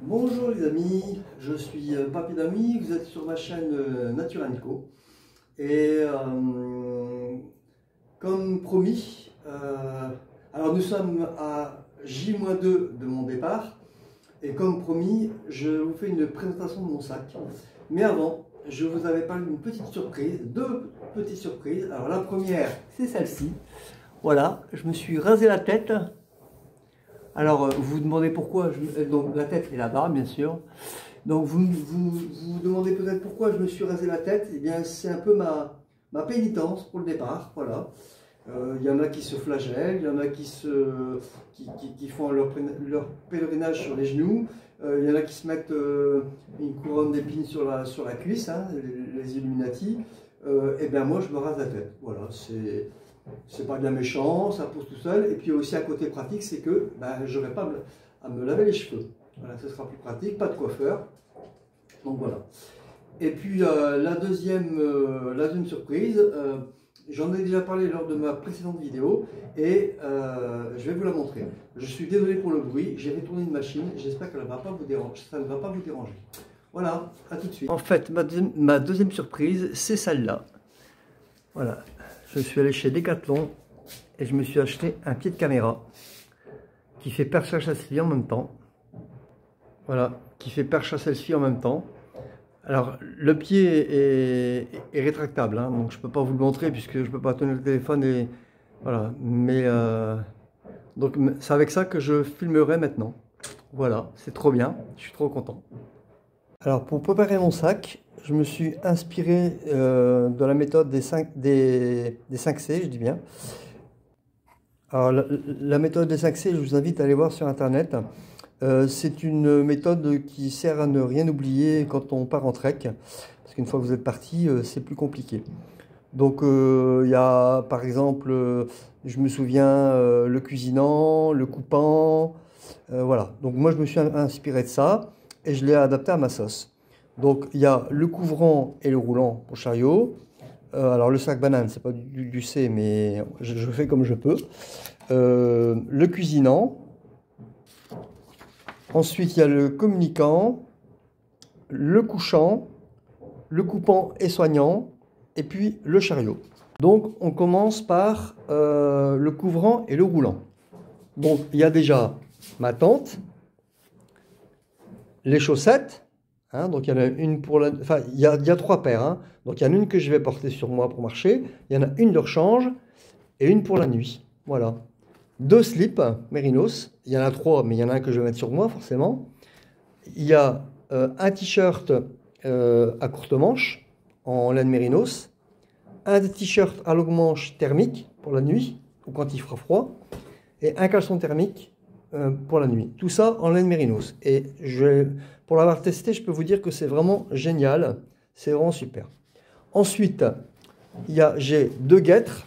Bonjour les amis, je suis Papy d'Ami, vous êtes sur ma chaîne Nature & Co. Et comme promis, alors nous sommes à J-2 de mon départ. Et comme promis, je vous fais une présentation de mon sac. Mais avant, je vous avais parlé d'une petite surprise, deux petites surprises. Alors la première, c'est celle-ci. Voilà, je me suis rasé la tête. Alors, vous vous demandez pourquoi, donc la tête est là-bas, bien sûr. Donc, vous demandez peut-être pourquoi je me suis rasé la tête. Eh bien, c'est un peu ma pénitence pour le départ, voilà. Il y en a qui se flagellent, il y en a qui font leur pèlerinage sur les genoux. Il y en a qui se mettent une couronne d'épines sur la cuisse, hein, les Illuminati. Eh bien, moi, je me rase la tête, voilà, c'est pas bien méchant, ça pousse tout seul. Et puis aussi un côté pratique, c'est que je n'aurai pas à me laver les cheveux. Voilà, ce sera plus pratique, pas de coiffeur. Donc voilà. Et puis la deuxième surprise, j'en ai déjà parlé lors de ma précédente vidéo et je vais vous la montrer. Je suis désolé pour le bruit, j'ai retourné une machine, j'espère que ça ne va pas vous déranger. Voilà, à tout de suite. En fait, ma deuxième surprise, c'est celle-là. Voilà. Je suis allé chez Decathlon et je me suis acheté un pied de caméra qui fait perche à selfie en même temps. Voilà, qui fait perche à selfie en même temps. Alors, le pied est rétractable, hein, donc je ne peux pas vous le montrer puisque je ne peux pas tenir le téléphone. Et voilà, mais donc c'est avec ça que je filmerai maintenant. Voilà, c'est trop bien, je suis trop content. Alors, pour préparer mon sac, je me suis inspiré de la méthode des 5C, je dis bien. Alors, la méthode des 5C, je vous invite à aller voir sur Internet. C'est une méthode qui sert à ne rien oublier quand on part en trek. Parce qu'une fois que vous êtes parti, c'est plus compliqué. Donc, il y a, par exemple, je me souviens, le cuisinant, le coupant. Voilà. Donc, moi, je me suis inspiré de ça et je l'ai adapté à ma sauce. Donc, il y a le couvrant et le roulant pour chariot. Alors, le sac banane, c'est pas du C, mais je fais comme je peux. Le cuisinant. Ensuite, il y a le communicant, le couchant, le coupant et soignant, et puis le chariot. Donc, on commence par le couvrant et le roulant. Donc, il y a déjà ma tente, les chaussettes. Hein, donc, il y en a une pour la... Enfin, il y a trois paires. Hein, donc, il y en a une que je vais porter sur moi pour marcher. Il y en a une de rechange et une pour la nuit. Voilà. Deux slips mérinos, il y en a trois, mais il y en a un que je vais mettre sur moi forcément. Il y a un t-shirt à courte manche en laine mérinos, un t-shirt à longue manche thermique pour la nuit ou quand il fera froid, et un caleçon thermique pour la nuit. Tout ça en laine mérinos. Et pour l'avoir testé, je peux vous dire que c'est vraiment génial, c'est vraiment super. Ensuite, j'ai deux guêtres.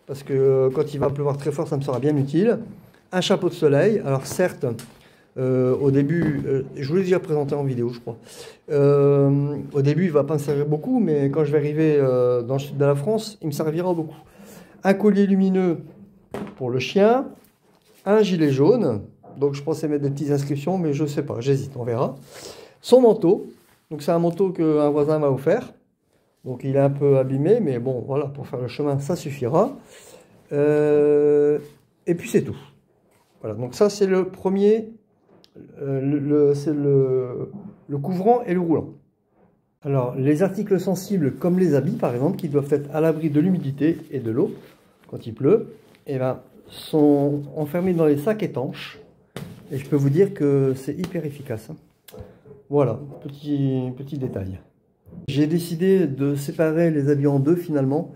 Parce que quand il va pleuvoir très fort, ça me sera bien utile. Un chapeau de soleil. Alors certes, au début, je vous l'ai déjà présenté en vidéo, je crois. Au début, il ne va pas me servir beaucoup, mais quand je vais arriver dans le sud de la France, il me servira beaucoup. Un collier lumineux pour le chien. Un gilet jaune. Donc je pensais mettre des petites inscriptions, mais je ne sais pas, j'hésite, on verra. Son manteau. Donc c'est un manteau qu'un voisin m'a offert. Donc il est un peu abîmé, mais bon, voilà, pour faire le chemin, ça suffira. Et puis c'est tout. Voilà, donc ça c'est le premier, c'est le couvrant et le roulant. Alors, les articles sensibles, comme les habits par exemple, qui doivent être à l'abri de l'humidité et de l'eau, quand il pleut, eh ben, sont enfermés dans les sacs étanches. Et je peux vous dire que c'est hyper efficace. Hein. Voilà, petit détail. J'ai décidé de séparer les habits en deux finalement,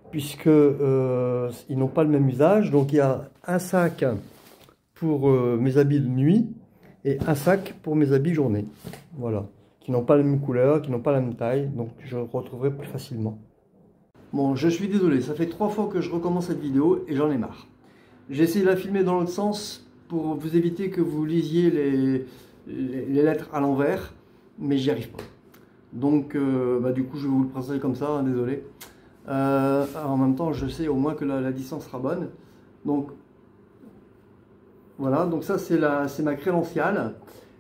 puisque ils n'ont pas le même usage. Donc il y a un sac pour mes habits de nuit et un sac pour mes habits journée. Voilà, qui n'ont pas la même couleur, qui n'ont pas la même taille, donc je retrouverai plus facilement. Bon, je suis désolé, ça fait 3 fois que je recommence cette vidéo et j'en ai marre. J'ai essayé de la filmer dans l'autre sens pour vous éviter que vous lisiez les lettres à l'envers, mais j'y arrive pas. Donc, du coup, je vais vous le présenter comme ça, hein, désolé. En même temps, je sais au moins que la distance sera bonne. Donc, voilà. Donc ça, c'est ma crédentiale.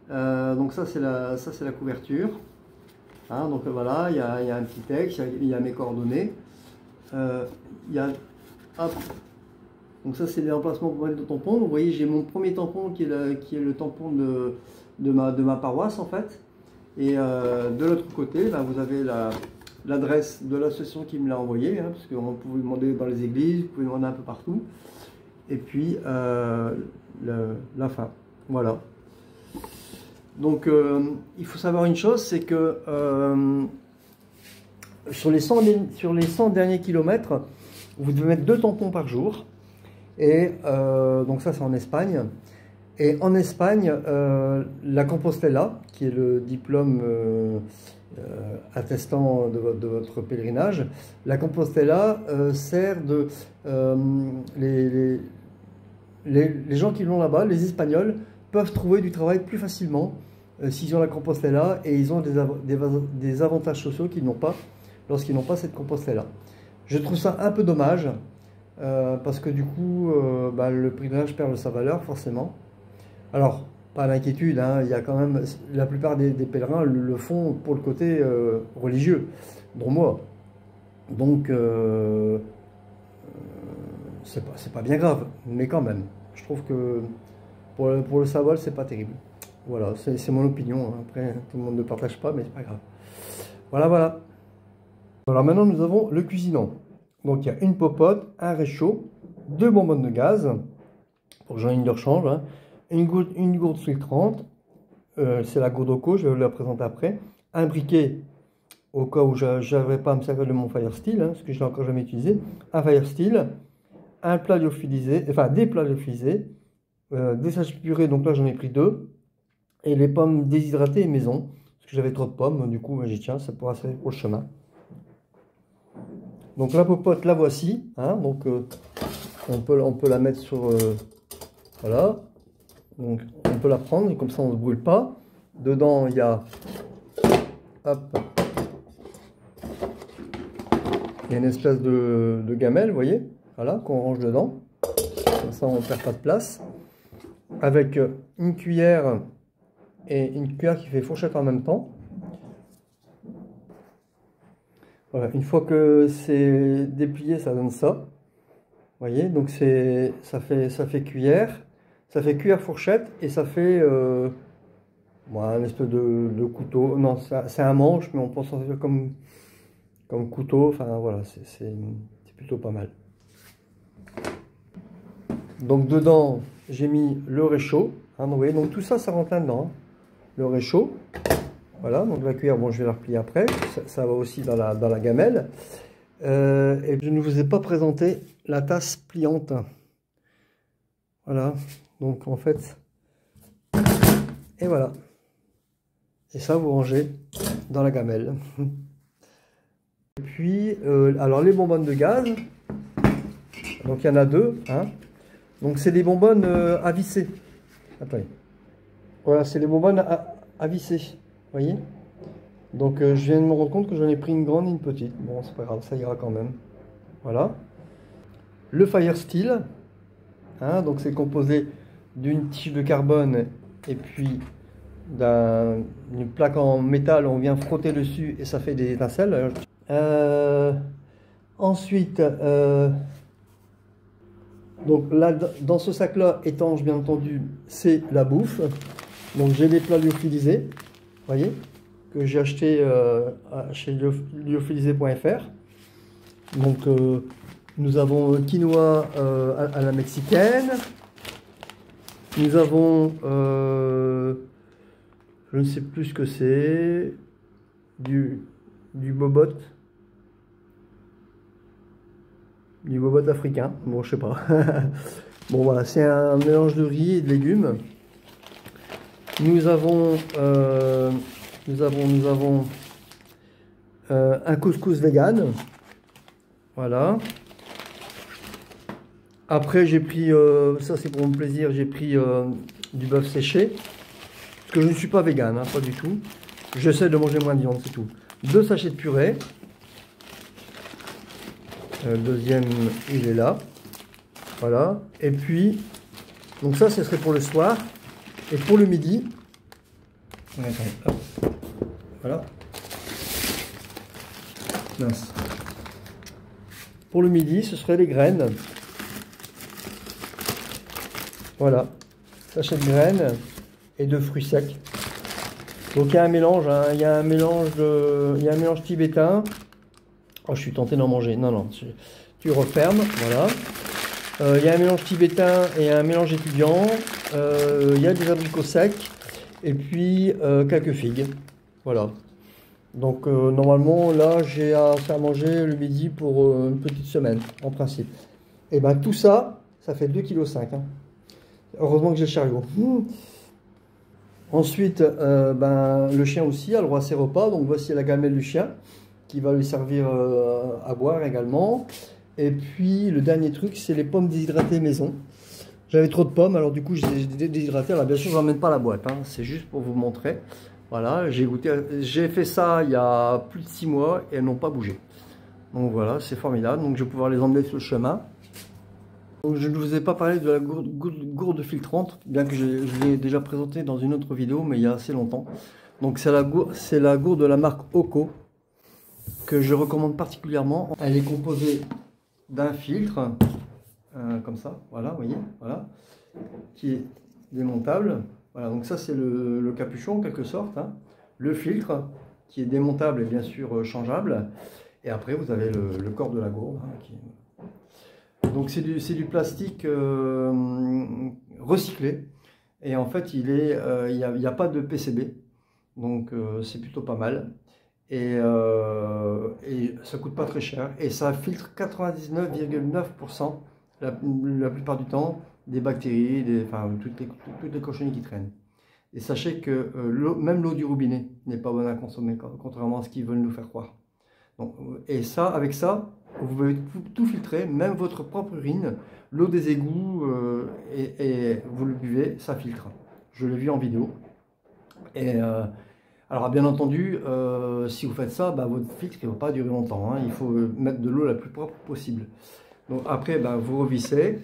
Donc ça c'est la couverture. Hein, donc voilà, il y a un petit texte, il y a mes coordonnées. Hop. Donc ça c'est les emplacements pour mettre le tampon. Vous voyez, j'ai mon premier tampon qui est le tampon de ma paroisse en fait. Et de l'autre côté, ben, vous avez l'adresse de l'association qui me l'a envoyé, hein, parce qu'on pouvait demander dans les églises, vous pouvez demander un peu partout. Et puis la fin. Voilà. Donc il faut savoir une chose, c'est que sur les 100 derniers kilomètres, vous devez mettre 2 tampons par jour. Et donc ça c'est en Espagne. Et en Espagne, la Compostela, qui est le diplôme attestant de votre pèlerinage, la Compostela sert de... les gens qui l'ont là-bas, les Espagnols, peuvent trouver du travail plus facilement s'ils ont la Compostela, et ils ont des avantages sociaux qu'ils n'ont pas lorsqu'ils n'ont pas cette Compostela. Je trouve ça un peu dommage, parce que du coup, le pèlerinage perd de sa valeur, forcément. Alors, pas d'inquiétude, hein, il y a quand même, la plupart des pèlerins le font pour le côté religieux, dont moi. Donc, c'est pas bien grave, mais quand même, je trouve que pour le Savoie, c'est pas terrible. Voilà, c'est mon opinion, hein. Après, tout le monde ne partage pas, mais c'est pas grave. Voilà, voilà. Alors maintenant, nous avons le cuisinant. Donc, il y a une popote, un réchaud, 2 bonbonnes de gaz, pour que j'en ai une de rechange, hein. Une gourde filtrante, c'est la gourde au co, je vais vous la présenter après. Un briquet, au cas où je n'arriverai pas à me servir de mon Firesteel, hein, parce que je ne l'ai encore jamais utilisé. Un Firesteel, un plat lyophilisé, enfin des plats lyophilisés, des sachets purés, donc là j'en ai pris 2. Et les pommes déshydratées et maison, parce que j'avais trop de pommes, du coup j'ai dit tiens, ça pourra servir pour le chemin. Donc la popote, la voici, hein, donc on peut la mettre sur... voilà. Donc on peut la prendre, et comme ça on ne se brûle pas. Dedans il y a... Hop. Il y a une espèce de gamelle, vous voyez, voilà, qu'on range dedans. Comme ça on ne perd pas de place. Avec une cuillère et une cuillère qui fait fourchette en même temps. Voilà, une fois que c'est déplié, ça donne ça. Vous voyez, donc ça fait cuillère. Ça fait cuillère fourchette et ça fait un espèce de couteau. Non, c'est un manche, mais on peut s'en servir comme couteau. Enfin voilà, c'est plutôt pas mal. Donc dedans, j'ai mis le réchaud. Hein, vous voyez, donc tout ça, ça rentre là-dedans. Hein. Le réchaud. Voilà, donc la cuillère, bon, je vais la replier après. Ça va aussi dans la gamelle. Et je ne vous ai pas présenté la tasse pliante. Voilà. Donc en fait, et voilà. Et ça, vous rangez dans la gamelle. Et puis, alors les bonbonnes de gaz. Donc il y en a 2. Hein. Donc c'est des bonbonnes à visser. Attendez. Voilà, c'est les bonbonnes à visser. Vous voyez. Donc je viens de me rendre compte que j'en ai pris une grande et une petite. Bon, c'est pas grave, ça ira quand même. Voilà. Le Firesteel. Hein, donc c'est composé d'une tige de carbone et puis d'une plaque en métal, on vient frotter dessus et ça fait des étincelles. Ensuite, donc là, dans ce sac-là, étanche bien entendu, c'est la bouffe. Donc j'ai des plats lyophilisés, vous voyez, que j'ai acheté chez lyophilisé.fr. Donc nous avons quinoa à la mexicaine. Nous avons, je ne sais plus ce que c'est, du bobot. Du bobot africain. Bon, je sais pas. Bon, voilà, c'est un mélange de riz et de légumes. Nous avons un couscous vegan. Voilà. Après, j'ai pris, ça c'est pour mon plaisir, j'ai pris du bœuf séché. Parce que je ne suis pas vegan, hein, pas du tout. J'essaie de manger moins de viande, c'est tout. 2 sachets de purée. Le deuxième, il est là. Voilà. Et puis, donc ça, ce serait pour le soir. Et pour le midi, Hop. Voilà. Mince. Pour le midi, ce serait les graines. Voilà. Sachet de graines et de fruits secs. Donc il y a un mélange, hein. Il y a un mélange tibétain. Oh, je suis tenté d'en manger. Non, non. Tu refermes. Voilà. Il y a un mélange tibétain et un mélange étudiant. Il y a des abricots secs. Et puis quelques figues. Voilà. Donc normalement là j'ai assez à manger le midi pour une petite semaine en principe. Et ben tout ça, ça fait 2,5 kg. Hein. Heureusement que j'ai le chariot. Ensuite, le chien aussi a le droit à ses repas. Donc voici la gamelle du chien qui va lui servir à boire également. Et puis le dernier truc, c'est les pommes déshydratées maison. J'avais trop de pommes, alors du coup je les ai déshydratées. Alors bien sûr, je n'emmène pas la boîte, hein. C'est juste pour vous montrer. Voilà, j'ai fait ça il y a plus de 6 mois et elles n'ont pas bougé. Donc voilà, c'est formidable. Donc je vais pouvoir les emmener sur le chemin. Donc, je ne vous ai pas parlé de la gourde filtrante, bien que je l'ai déjà présenté dans une autre vidéo, mais il y a assez longtemps. Donc c'est la gourde de la marque Oco, que je recommande particulièrement. Elle est composée d'un filtre, comme ça, voilà, vous voyez, voilà, qui est démontable. Voilà, donc ça c'est le capuchon en quelque sorte, hein. Le filtre qui est démontable et bien sûr changeable. Et après vous avez le corps de la gourde, hein, donc c'est du plastique recyclé. Et en fait il n'y a pas de PCB. Donc c'est plutôt pas mal. Et ça coûte pas très cher. Et ça filtre 99,9% la plupart du temps des bactéries, toutes les cochonneries qui traînent. Et sachez que même l'eau du robinet n'est pas bonne à consommer, contrairement à ce qu'ils veulent nous faire croire. Donc, et ça, avec ça, vous pouvez tout filtrer, même votre propre urine, l'eau des égouts, et vous le buvez, ça filtre. Je l'ai vu en vidéo. Et alors bien entendu, si vous faites ça, votre filtre ne va pas durer longtemps, hein. Il faut mettre de l'eau la plus propre possible. Donc après, vous revissez.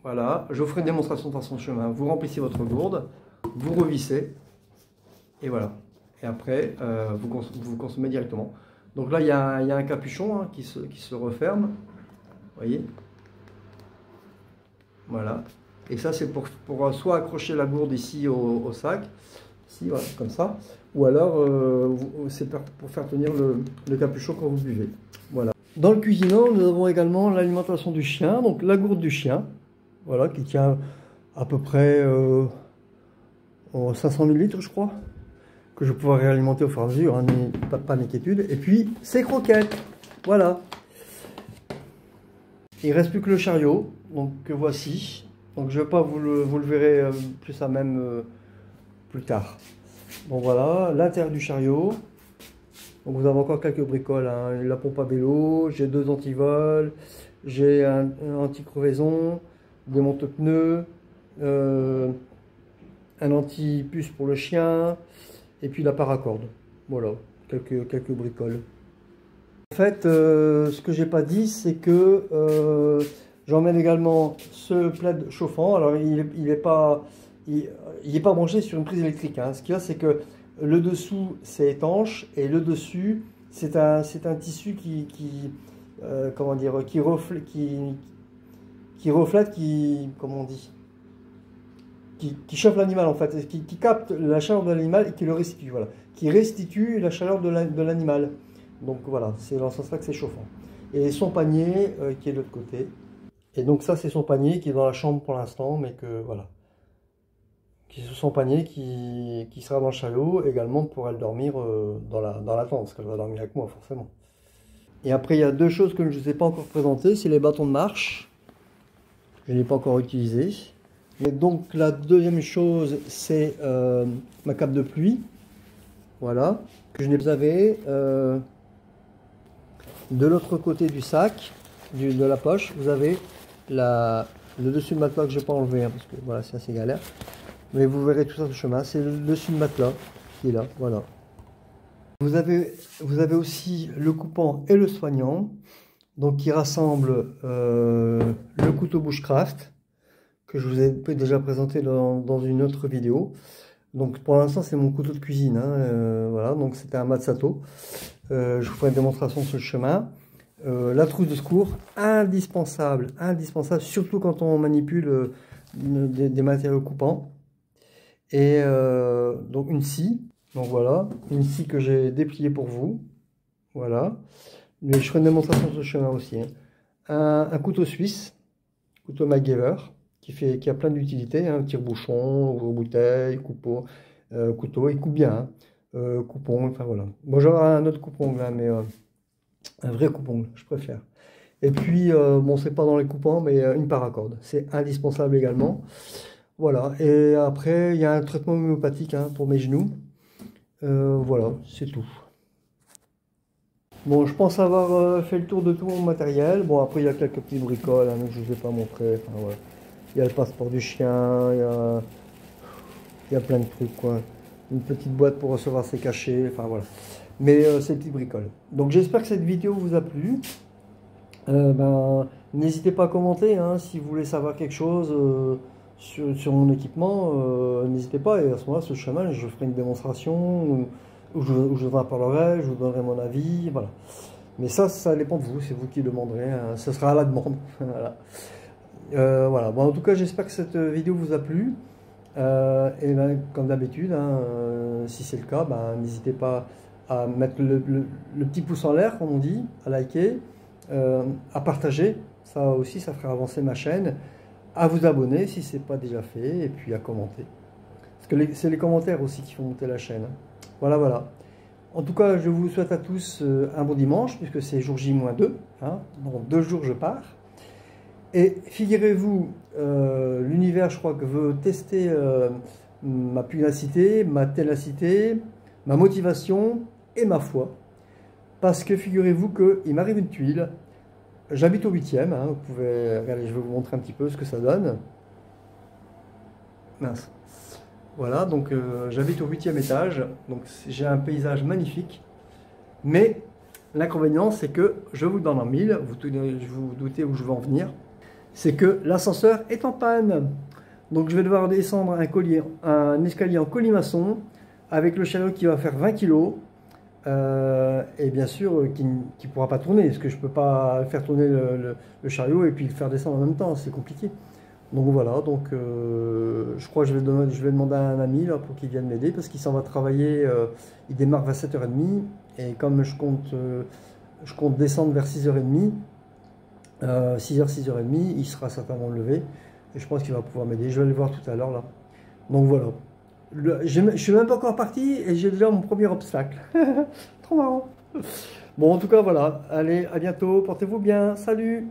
Voilà, je vous ferai une démonstration de façon de chemin. Vous remplissez votre gourde, vous revissez, et voilà. Et après, vous consommez directement. Donc là, il y a un capuchon, hein, qui se referme. Vous voyez? Voilà. Et ça, c'est pour soit accrocher la gourde ici au sac, ici, voilà, comme ça. Ou alors, c'est pour faire tenir le capuchon quand vous buvez. Voilà. Dans le cuisinant, nous avons également l'alimentation du chien, donc la gourde du chien. Voilà, qui tient à peu près 500 ml, je crois, que je vais pouvoir réalimenter au fur et à mesure, hein, pas d'inquiétude. Et puis, ces croquettes, voilà. Il ne reste plus que le chariot, donc voici. Donc je ne vais pas, vous le verrez plus à même plus tard. Donc voilà, l'intérieur du chariot. Donc vous avez encore quelques bricoles, hein. La pompe à vélo, j'ai 2 antivols, j'ai un anti-crevaison, des monte-pneus, un anti-puce pour le chien, et puis la paracorde. Voilà, quelques bricoles. En fait, ce que j'ai pas dit, c'est que j'emmène également ce plaid chauffant. Alors, il n'est pas branché sur une prise électrique, hein. Ce qu'il y a, c'est que le dessous, c'est étanche, et le dessus, c'est un tissu comment dire, qui reflète, comment on dit, qui chauffe l'animal en fait, qui capte la chaleur de l'animal et qui le restitue, voilà, qui restitue la chaleur de l'animal. Donc voilà, c'est dans ce sens-là que c'est chauffant. Et son panier qui est de l'autre côté. Et donc ça, c'est son panier qui est dans la chambre pour l'instant, mais que voilà, qui est son panier qui sera dans le chariot également pour elle dormir dans la tente, parce qu'elle va dormir avec moi forcément. Et après, il y a 2 choses que je ne vous ai pas encore présentées, c'est les bâtons de marche. Je n'ai pas encore utilisé. Et donc la deuxième chose, c'est ma cape de pluie. Voilà, que je n'ai pas. Vous avez de l'autre côté du sac, de la poche, vous avez le dessus de matelas que je n'ai pas enlevé, hein, parce que voilà, c'est assez galère. Mais vous verrez tout ça sur le chemin. C'est le dessus de matelas qui est là, voilà. Vous avez aussi le coupant et le soignant, donc qui rassemble le couteau bushcraft que je vous ai déjà présenté dans une autre vidéo. Donc pour l'instant c'est mon couteau de cuisine, hein, voilà, donc c'était un Matsato. Je vous ferai une démonstration sur le chemin. La trousse de secours, indispensable, indispensable, surtout quand on manipule des matériaux coupants. Et donc une scie, donc voilà, une scie que j'ai dépliée pour vous, voilà. Mais je ferai une démonstration sur le chemin aussi, hein. Un couteau suisse, couteau MacGyver, qui a plein d'utilités, hein, tire-bouchon, ouvre-bouteille, couteau, il coupe bien, hein, coupe-ongle, enfin voilà. Bon, j'aurai un autre coupe-ongle, hein, mais un vrai coupe-ongle, je préfère. Et puis, bon, c'est pas dans les coupants, mais une paracorde, c'est indispensable également. Voilà, et après, il y a un traitement homéopathique, hein, pour mes genoux. Voilà, c'est tout. Bon, je pense avoir fait le tour de tout mon matériel. Bon, après, il y a quelques petites bricoles, hein, que je ne vous ai pas montré. Enfin, voilà. Il y a le passeport du chien, il y a plein de trucs, quoi. Une petite boîte pour recevoir ses cachets, enfin voilà. Mais c'est des petites bricoles. Donc, j'espère que cette vidéo vous a plu. N'hésitez pas à commenter, hein, si vous voulez savoir quelque chose sur mon équipement. N'hésitez pas, et à ce moment-là, sur le chemin, je ferai une démonstration où je vous en parlerai, je vous donnerai mon avis, voilà. Mais ça dépend de vous, c'est vous qui demanderez, hein, ce sera à la demande. Voilà. Voilà. Bon, en tout cas, j'espère que cette vidéo vous a plu. Et ben, comme d'habitude, hein, si c'est le cas, n'hésitez pas à mettre le petit pouce en l'air, comme on dit, à liker, à partager, ça aussi, ça fera avancer ma chaîne, à vous abonner si ce n'est pas déjà fait, et puis à commenter. Parce que c'est les commentaires aussi qui font monter la chaîne, hein. Voilà, voilà. En tout cas, je vous souhaite à tous un bon dimanche, puisque c'est jour J-2. Hein. Dans 2 jours, je pars. Et figurez-vous, l'univers, je crois que veut tester ma pugnacité, ma ténacité, ma motivation et ma foi. Parce que figurez-vous qu'il m'arrive une tuile. J'habite au 8e. Hein, vous pouvez regarder, je vais vous montrer un petit peu ce que ça donne. Mince. Voilà, donc j'habite au 8e étage, donc j'ai un paysage magnifique, mais l'inconvénient c'est que, je vous donne en mille, vous doutez où je veux en venir, c'est que l'ascenseur est en panne. Donc je vais devoir descendre un escalier en colimaçon, avec le chariot qui va faire 20 kg, et bien sûr qui ne pourra pas tourner, parce que je ne peux pas faire tourner le chariot et puis le faire descendre en même temps, c'est compliqué. Donc voilà, donc je crois que je vais demander à un ami là, pour qu'il vienne m'aider, parce qu'il s'en va travailler, il démarre vers 7h30, et comme je compte descendre vers 6h30, 6h, 6h30, il sera certainement levé, et je pense qu'il va pouvoir m'aider, je vais aller le voir tout à l'heure là. Donc voilà, je ne suis même pas encore parti, et j'ai déjà mon premier obstacle, trop marrant. Bon, en tout cas voilà, allez, à bientôt, portez-vous bien, salut!